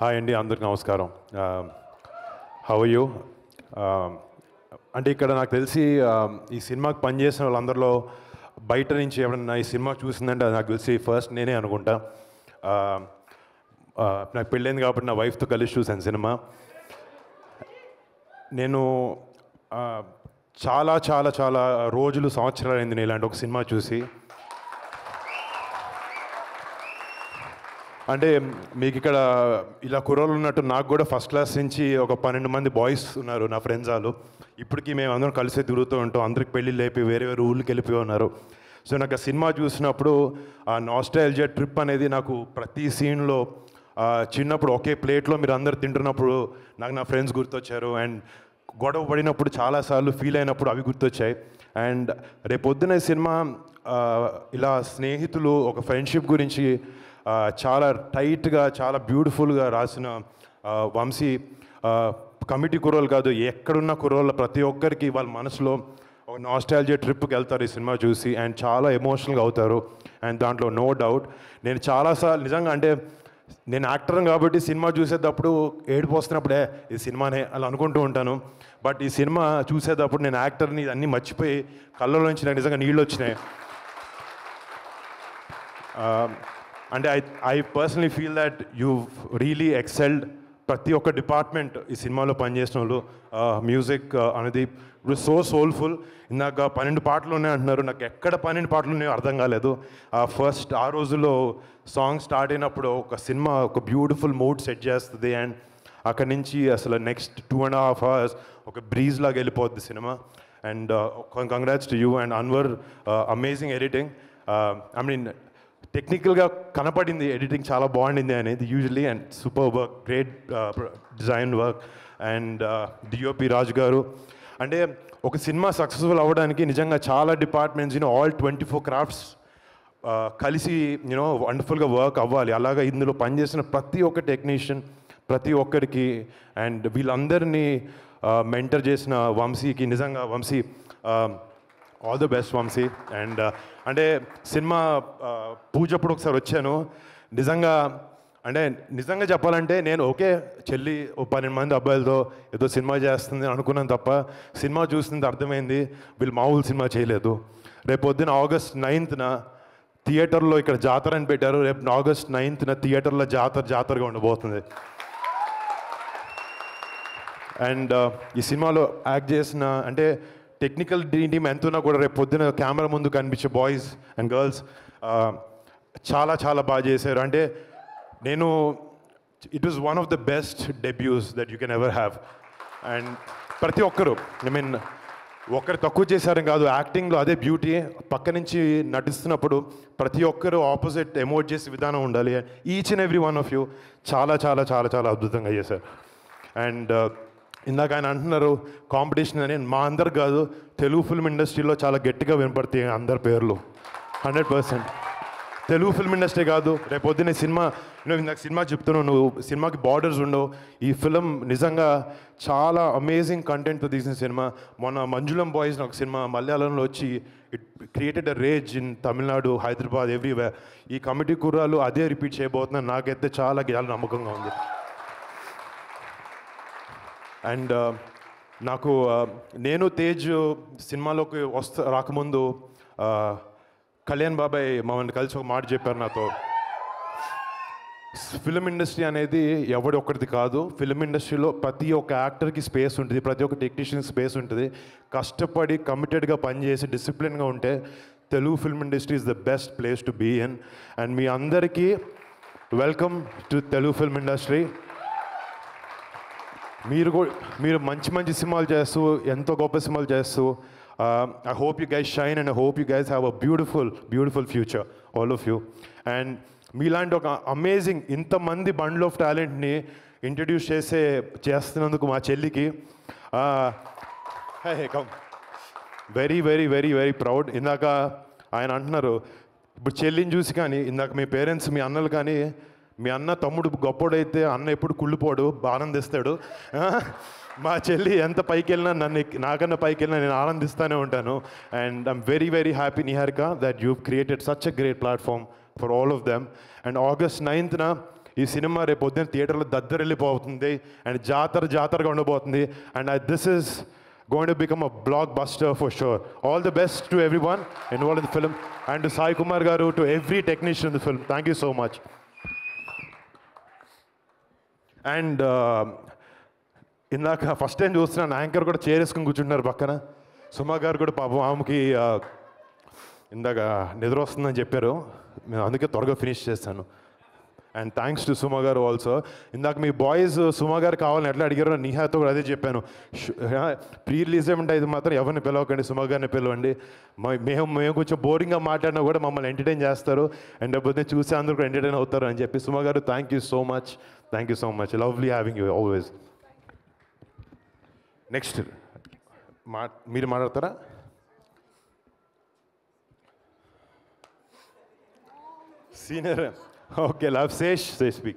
Hi అండి, అందరికి నమస్కారం. How are you? అంటే ఇక్కడ నాకు తెలిసి ఈ సినిమాకి పనిచేసిన వాళ్ళందరిలో బయట నుంచి ఎవరన్నా ఈ సినిమా చూసిందంటే అది నాకు తెలిసి ఫస్ట్ నేనే అనుకుంటా. నాకు పెళ్ళైంది కాబట్టి నా వైఫ్తో కలిసి చూశాను సినిమా. నేను చాలా చాలా చాలా రోజులు, సంవత్సరాలు అయింది నేను ఇలాంటి ఒక సినిమా చూసి. అంటే మీకు ఇక్కడ ఇలా కుర్రోళ్ళు ఉన్నట్టు నాకు కూడా ఫస్ట్ క్లాస్ నుంచి ఒక 12 మంది బాయ్స్ ఉన్నారు నా ఫ్రెండ్స్ వాళ్ళు. ఇప్పటికీ మేము అందరం కలిసి తిరుగుతూ ఉంటాం. అందరికి పెళ్ళి లేపి వేరే వేరే ఊళ్ళకి వెళ్ళిపోయి ఉన్నారు. సో నాకు ఆ సినిమా చూసినప్పుడు ఆ నాస్టాల్జియా ట్రిప్ అనేది నాకు ప్రతి సీన్లో చిన్నప్పుడు ఒకే ప్లేట్లో మీరు అందరు తింటున్నప్పుడు నాకు నా ఫ్రెండ్స్ గుర్తొచ్చారు. అండ్ గొడవ పడినప్పుడు చాలాసార్లు ఫీల్ అయినప్పుడు అవి గుర్తొచ్చాయి. అండ్ రేపొద్దున సినిమా ఇలా స్నేహితులు ఒక ఫ్రెండ్షిప్ గురించి చాలా టైట్గా, చాలా బ్యూటిఫుల్గా రాసిన వంశీ కమిటీ కుర్రోళ్ళు కాదు, ఎక్కడున్న కుర్రోళ్ళ ప్రతి ఒక్కరికి వాళ్ళ మనసులో ఒక నాస్టాల్జియా ట్రిప్కి వెళ్తారు ఈ సినిమా చూసి. అండ్ చాలా ఎమోషనల్గా అవుతారు. అండ్ దాంట్లో నో డౌట్ నేను చాలాసార్లు నిజంగా, అంటే నేను యాక్టర్ని కాబట్టి సినిమా చూసేటప్పుడు ఏడుపు వస్తున్నప్పుడే ఈ సినిమానే అలా అనుకుంటూ ఉంటాను. బట్ ఈ సినిమా చూసేటప్పుడు నేను యాక్టర్ని అన్నీ మర్చిపోయి కళ్ళలోంచి నాకు నిజంగా నీళ్ళు వచ్చినాయి. అంటే I personally feel that you really excelled. ప్రతి ఒక్క డిపార్ట్మెంట్ ఈ సినిమాలో పనిచేసిన వాళ్ళు. మ్యూజిక్ అనేది సో సోల్ఫుల్. ఇందాక 12 పాటలు ఉన్నాయి అంటున్నారు. నాకు ఎక్కడ 12 పాటలు ఉన్నాయో అర్థం కాలేదు. ఫస్ట్ ఆ రోజుల్లో సాంగ్ స్టార్ట్ అయినప్పుడు ఒక సినిమా ఒక బ్యూటిఫుల్ మూడ్ సెట్ చేస్తుంది. అండ్ అక్కడి నుంచి అసలు నెక్స్ట్ 2.5 hours ఒక బ్రీజ్ లాగా వెళ్ళిపోద్ది cinema. And congrats to you and Anwar. Amazing editing. I mean టెక్నికల్గా కనపడింది ఎడిటింగ్ చాలా బాగుండింది అనేది usually. And super work, great design work. And DOP Raju garu. అంటే ఒక సినిమా సక్సెస్ఫుల్ అవ్వడానికి నిజంగా చాలా డిపార్ట్మెంట్స్, ఆల్ 24 క్రాఫ్ట్స్ కలిసి వండర్ఫుల్గా వర్క్ అవ్వాలి. అలాగా ఇందులో పనిచేసిన ప్రతి ఒక్క టెక్నీషియన్, ప్రతి ఒక్కరికి, అండ్ వీళ్ళందరినీ మెంటర్ చేసిన వంశీకి నిజంగా Vamshi all the best Vamshi. And అంటే సినిమా పూజప్పుడు ఒకసారి వచ్చాను. నిజంగా చెప్పాలంటే నేను ఓకే చెల్లి 12 మంది అబ్బాయిలతో ఏదో సినిమా చేస్తుంది అనుకున్నాను తప్ప సినిమా చూస్తుంది అర్థమైంది వీళ్ళు మామూలు సినిమా చేయలేదు. రేపు పొద్దున August 9th థియేటర్లో ఇక్కడ జాతర అని పెట్టారు. రేపు August 9th థియేటర్లో జాతరగా ఉండబోతుంది. అండ్ ఈ సినిమాలో యాక్ట్ చేసిన అంటే టెక్నికల్ టీమ్ ఎంతున్నా కూడా రేపు పొద్దున కెమెరా ముందు కనిపించే బాయ్స్ అండ్ గర్ల్స్ చాలా చాలా బాగా చేశారు. అంటే it was one of the best డెబ్యూస్ that you can ever have. And ప్రతి ఒక్కరు, ఐ మీన్ ఒక్కరు తక్కువ చేశారని కాదు, యాక్టింగ్లో అదే బ్యూటీ. పక్క నుంచి నటిస్తున్నప్పుడు ప్రతి ఒక్కరు ఆపోజిట్ ఎమోట్ చేసే విధానం ఉండాలి. Each and every one of you చాలా చాలా చాలా చాలా అద్భుతంగా చేశారు. అండ్ ఇందాక ఆయన అంటున్నారు కాంపిటీషన్ అని. మా అందరు కాదు, తెలుగు ఫిల్మ్ ఇండస్ట్రీలో చాలా గట్టిగా వినపడతాయి అందరి పేర్లు. 100% తెలుగు ఫిల్మ్ ఇండస్ట్రీ కాదు, రేపు పొద్దున్నే సినిమా ఇందాక సినిమా చెప్తున్నావు, నువ్వు సినిమాకి బార్డర్స్ ఉండవు. ఈ ఫిల్మ్ నిజంగా చాలా అమేజింగ్ కంటెంట్తో తీసిన సినిమా. మొన్న మంజులం బాయ్స్ ఒక సినిమా మలయాళంలో వచ్చి it created a rage in Tamil Nadu, Hyderabad, everywhere. ఈ కమిటీ కుర్రాలు అదే రిపీట్ చేయబోతున్నారు. నాకైతే చాలా నమ్మకంగా ఉంది. అండ్ నాకు నేను తేజ్ సినిమాలోకి రాకముందు కళ్యాణ్ బాబాయ్ మమ్మల్ని కలిసి ఒక మాట చెప్పారు నాతో. ఫిల్మ్ ఇండస్ట్రీ అనేది ఎవడి ఒక్కడిది కాదు. ఫిల్మ్ ఇండస్ట్రీలో ప్రతి ఒక్క యాక్టర్కి స్పేస్ ఉంటుంది, ప్రతి ఒక్క టెక్నీషియన్కి స్పేస్ ఉంటుంది. కష్టపడి కమిటెడ్గా పనిచేసి డిసిప్లిన్గా ఉంటే Telugu film industry is the best place to be in. And మీ అందరికీ welcome to Telugu film industry. మీరు మంచి మంచి సినిమాలు చేస్తూ, ఎంతో గొప్ప సినిమాలు చేస్తూ, I hope you guys shine and I hope you guys have a beautiful future, all of you. And మీలాంటి ఒక అమేజింగ్ ఇంతమంది బండ్ల్ ఆఫ్ టాలెంట్ని ఇంట్రడ్యూస్ చేస్తున్నందుకు మా చెల్లికి very very very very proud. ఇందాక ఆయన అంటున్నారు ఇప్పుడు చెల్లిని చూసి కానీ, ఇందాక మీ పేరెంట్స్, మీ అన్నలు కానీ, మీ అన్న తమ్ముడు గొప్పోడైతే అన్న ఎప్పుడు కుళ్ళిపోడు, ఆనందిస్తాడు. మా చెల్లి ఎంత పైకి వెళ్ళినా నాకన్నా పైకి వెళ్ళినా నేను ఆనందిస్తూనే ఉంటాను. And I'm very very happy Niharika that you created such a great platform for all of them. And August 9th ఈ సినిమా రేపు పొద్దున్న థియేటర్లో దద్దరిల్లిపోతుంది అండ్ జాతరగా ఉండబోతుంది and this is going to become a blockbuster for sure. All the best to everyone involved in the film and to Sai Kumar Garu, to every technician in the film. Thank you so much. And ఇందాక first time చూస్తున్నాను anchor కూడా చేరేసుకుని కూర్చుంటున్నారు పక్కన. సుమా గారు కూడా పాపం ఆమెకి ఇందాక నిద్ర వస్తుందని చెప్పారు, మేము అందుకే త్వరగా ఫినిష్ చేస్తాను. అండ్ థ్యాంక్స్ టు సుమా గారు ఆల్సో. ఇందాక మీ బాయ్స్ సుమా గారు కావాలని ఎట్లా అడిగారో నిహాతో కూడా అదే చెప్పాను. ప్రీ రిలీజ్ ఏమంటే ఇది మాత్రం ఎవరిని పిలవకండి, సుమా గారిని పిలవండి. మేము కొంచెం బోరింగ్గా మాట్లాడినా కూడా మమ్మల్ని ఎంటర్టైన్ చేస్తారు అండ్ లేకపోతే చూసి అందరూ కూడా ఎంటర్టైన్ అవుతారు అని చెప్పి. సుమా గారు thank you so much, lovely having you always. Next మీరు మాట్లాడతారా? Senior. Okay, love, say speak.